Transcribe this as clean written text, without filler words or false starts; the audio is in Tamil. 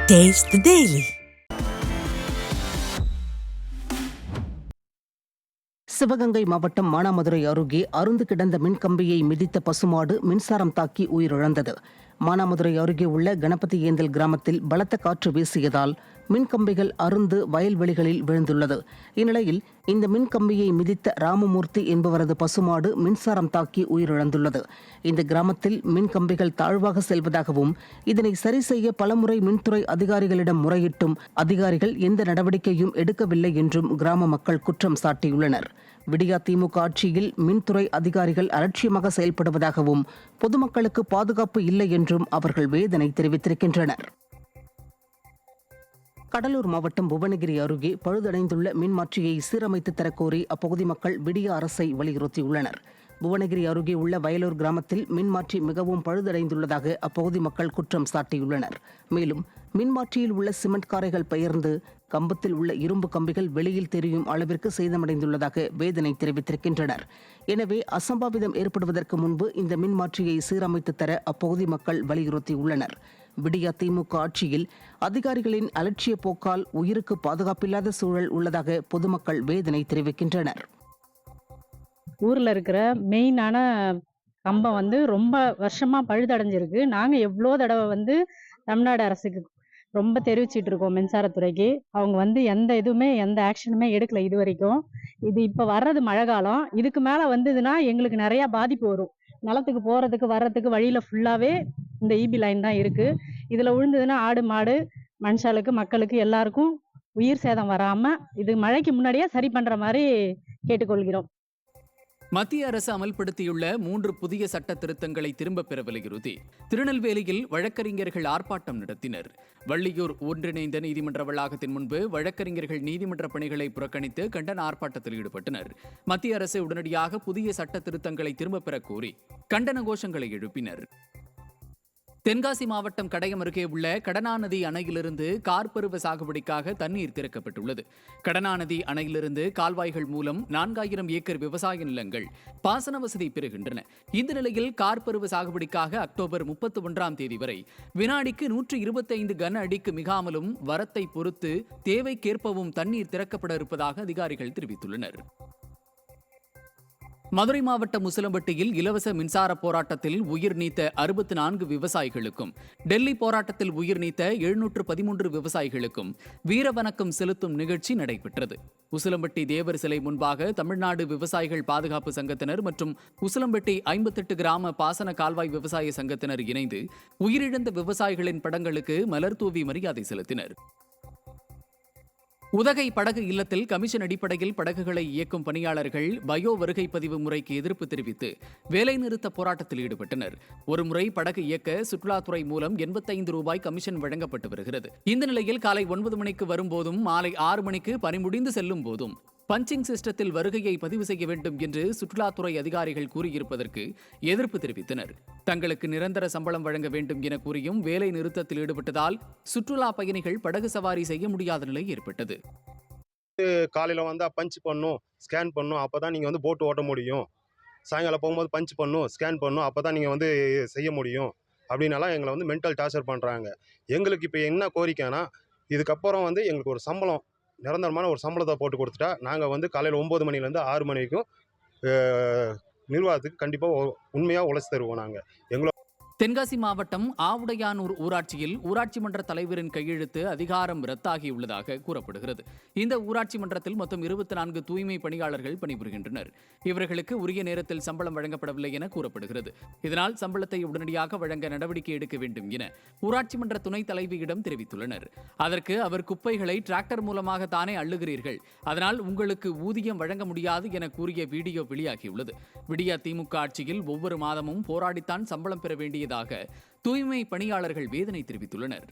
Taste the Daily. சிவகங்கை மாவட்டம் மானாமதுரை அருகே அறுந்து கிடந்த மின்கம்பியை மிதித்த பசுமாடு மின்சாரம் தாக்கி உயிரிழந்தது. மானாமதுரை அருகே உள்ள கணபதி ஏந்தல் கிராமத்தில் பலத்த காற்று வீசியதால் மின்கம்பிகள் அறுந்து வயல்வெளிகளில் விழுந்துள்ளது. இந்நிலையில் இந்த மின்கம்பியை மிதித்த ராமமூர்த்தி என்பவரது பசுமாடு மின்சாரம் தாக்கி உயிரிழந்துள்ளது. இந்த கிராமத்தில் மின்கம்பிகள் தாழ்வாக செல்வதாகவும் இதனை சரி செய்ய பலமுறை மின்துறை அதிகாரிகளிடம் முறையிட்டும் அதிகாரிகள் எந்த நடவடிக்கையும் எடுக்கவில்லை என்றும் கிராம மக்கள் குற்றம் சாட்டியுள்ளனர். விடியா திமுக ஆட்சியில் மின்துறை அதிகாரிகள் அலட்சியமாக செயல்படுவதாகவும் பொதுமக்களுக்கு பாதுகாப்பு இல்லை என்றும் அவர்கள் வேதனை தெரிவித்திருக்கின்றனர். கடலூர் மாவட்டம் புவனகிரி அருகே பழுதடைந்துள்ள மின்மாற்றியை சீரமைத்து தரக்கோரி அப்பகுதி மக்கள் விடியா அரசை வலியுறுத்தியுள்ளனர். புவனகிரி அருகே உள்ள வயலூர் கிராமத்தில் மின்மாற்றி மிகவும் பழுதடைந்துள்ளதாக அப்பகுதி மக்கள் குற்றம் சாட்டியுள்ளனர். மேலும் மின்மாற்றியில் உள்ள சிமெண்ட் காரைகள் பெயர்ந்து கம்பத்தில் உள்ள இரும்பு கம்பிகள் வெளியில் தெரியும் அளவிற்கு சேதமடைந்துள்ளதாக வேதனை தெரிவித்திருக்கின்றனர். எனவே அசம்பாவிதம் ஏற்படுவதற்கு முன்பு இந்த மின்மாற்றியை சீரமைத்து தர அப்பகுதி மக்கள் வலியுறுத்தியுள்ளனர். விடியா திமுக ஆட்சியில் அதிகாரிகளின் அலட்சிய போக்கால் உயிருக்கு பாதுகாப்பில்லாத சூழல் உள்ளதாக பொதுமக்கள் வேதனை தெரிவிக்கின்றனர். ஊரில் இருக்கிற மெயினான கம்பம் ரொம்ப வருஷமாக பழுதடைஞ்சிருக்கு. நாங்கள் எவ்வளோ தடவை தமிழ்நாடு அரசுக்கு ரொம்ப தெரிவிச்சிட்டு இருக்கோம். மின்சாரத்துறைக்கு அவங்க எந்த ஆக்ஷனுமே எடுக்கல இது வரைக்கும். இது இப்போ வர்றது மழை காலம். இதுக்கு மேலே வந்ததுன்னா எங்களுக்கு நிறையா பாதிப்பு வரும். நிலத்துக்கு போகிறதுக்கு வர்றதுக்கு வழியில் ஃபுல்லாகவே இந்த இபி லைன் தான் இருக்குது. இதில் விழுந்ததுன்னா ஆடு மாடு மனுஷாளுக்கு மக்களுக்கு எல்லாருக்கும் உயிர் சேதம் வராமல் இது மழைக்கு முன்னாடியே சரி பண்ணுற மாதிரி கேட்டுக்கொள்கிறோம். மத்திய அரசு அமல்படுத்தியுள்ள 3 புதிய சட்ட திருத்தங்களை திரும்பப் பெற வலியுறுத்தி திருநெல்வேலியில் வழக்கறிஞர்கள் ஆர்ப்பாட்டம் நடத்தினர். வள்ளியூர் ஒன்றிணைந்த நீதிமன்ற வளாகத்தின் முன்பு வழக்கறிஞர்கள் நீதிமன்ற பணிகளை புறக்கணித்து கண்டன ஆர்ப்பாட்டத்தில் ஈடுபட்டனர். மத்திய அரசு உடனடியாக புதிய சட்ட திருத்தங்களை திரும்பப் பெற கோரி கண்டன கோஷங்களை எழுப்பினர். தென்காசி மாவட்டம் கடையம் அருகே உள்ள கடனாநதி அணையிலிருந்து கார்பருவ சாகுபடிக்காக தண்ணீர் திறக்கப்பட்டுள்ளது. கடனாநதி அணையிலிருந்து கால்வாய்கள் மூலம் 4000 ஏக்கர் விவசாய நிலங்கள் பாசன வசதி பெறுகின்றன. இந்த நிலையில் கார்பருவ சாகுபடிக்காக அக்டோபர் 31ஆம் தேதி வரை வினாடிக்கு 125 கன அடிக்கு மிகாமலும் வரத்தை பொறுத்து தேவைக்கேற்பவும் தண்ணீர் திறக்கப்பட இருப்பதாக அதிகாரிகள் தெரிவித்துள்ளனர். மதுரை மாவட்டம் உசிலம்பட்டியில் இலவச மின்சார போராட்டத்தில் உயிர் நீத்த 64 விவசாயிகளுக்கும் டெல்லி போராட்டத்தில் உயிர் நீத்த 713 விவசாயிகளுக்கும் வீரவணக்கம் செலுத்தும் நிகழ்ச்சி நடைபெற்றது. உசிலம்பட்டி தேவர் சிலை முன்பாக தமிழ்நாடு விவசாயிகள் பாதுகாப்பு சங்கத்தினர் மற்றும் உசிலம்பட்டி 58 கிராம பாசன கால்வாய் விவசாய சங்கத்தினர் இணைந்து உயிரிழந்த விவசாயிகளின் படங்களுக்கு மலர் தூவி மரியாதை செலுத்தினர். உதகை படகு இல்லத்தில் கமிஷன் அடிப்படையில் படகுகளை இயக்கும் பணியாளர்கள் பயோ வருகை பதிவு முறைக்கு எதிர்ப்பு தெரிவித்து வேலைநிறுத்த போராட்டத்தில் ஈடுபட்டனர். ஒருமுறை படகு இயக்க சுற்றுலாத்துறை மூலம் 85 ரூபாய் கமிஷன் வழங்கப்பட்டு வருகிறது. இந்த நிலையில் காலை 9 மணிக்கு வரும்போதும் மாலை 6 மணிக்கு பணி முடிந்து செல்லும் போதும் பஞ்சிங் சிஸ்டத்தில் வருகையை பதிவு செய்ய வேண்டும் என்று சுற்றுலாத்துறை அதிகாரிகள் கூறியிருப்பதற்கு எதிர்ப்பு தெரிவித்தனர். தங்களுக்கு நிரந்தர சம்பளம் வழங்க வேண்டும் என கூறியும் வேலை நிறுத்தத்தில் ஈடுபட்டதால் சுற்றுலா பயணிகள் படகு சவாரி செய்ய முடியாத நிலை ஏற்பட்டது. காலையில் வந்தால் பஞ்ச் பண்ணும், ஸ்கேன் பண்ணும், அப்போ தான் நீங்கள் போட்டு ஓட்ட முடியும். சாயங்காலம் போகும்போது பஞ்ச் பண்ணும், ஸ்கேன் பண்ணும், அப்போ தான் நீங்கள் செய்ய முடியும் அப்படின்னாலாம் எங்களை மென்டல் டார்ச்சர் பண்ணுறாங்க. எங்களுக்கு இப்போ என்ன கோரிக்கைனா, இதுக்கப்புறம் எங்களுக்கு ஒரு சம்பளம், நிரந்தரமான ஒரு சம்பளத்தை போட்டு கொடுத்துட்டா நாங்கள் காலையில் 9 மணிலேருந்து 6 மணி வரைக்கும் நிர்வாகத்துக்கு கண்டிப்பாக உண்மையாக உழைச்சி தருவோம். நாங்கள் எங்களோட தென்காசி மாவட்டம் ஆவுடையானூர் ஊராட்சியில் ஊராட்சி மன்ற தலைவரின் கையெழுத்து அதிகாரம் ரத்தாகியுள்ளதாக கூறப்படுகிறது. இந்த ஊராட்சி மன்றத்தில் மொத்தம் 24 தூய்மை பணியாளர்கள் பணிபுரிகின்றனர். இவர்களுக்கு உரிய நேரத்தில் சம்பளம் வழங்கப்படவில்லை என கூறப்படுகிறது. இதனால் சம்பளத்தை உடனடியாக வழங்க நடவடிக்கை எடுக்க வேண்டும் என ஊராட்சி மன்ற துணைத் தலைவியிடம் தெரிவித்துள்ளனர். அதற்கு அவர் குப்பைகளை டிராக்டர் மூலமாக தானே அள்ளுகிறீர்கள், அதனால் உங்களுக்கு ஊதியம் வழங்க முடியாது என கூறிய வீடியோ வெளியாகியுள்ளது. விடியா திமுக ஆட்சியில் ஒவ்வொரு மாதமும் போராடித்தான் சம்பளம் பெற வேண்டிய தூய்மை பணியாளர்கள் வேதனை தெரிவித்துள்ளனர்.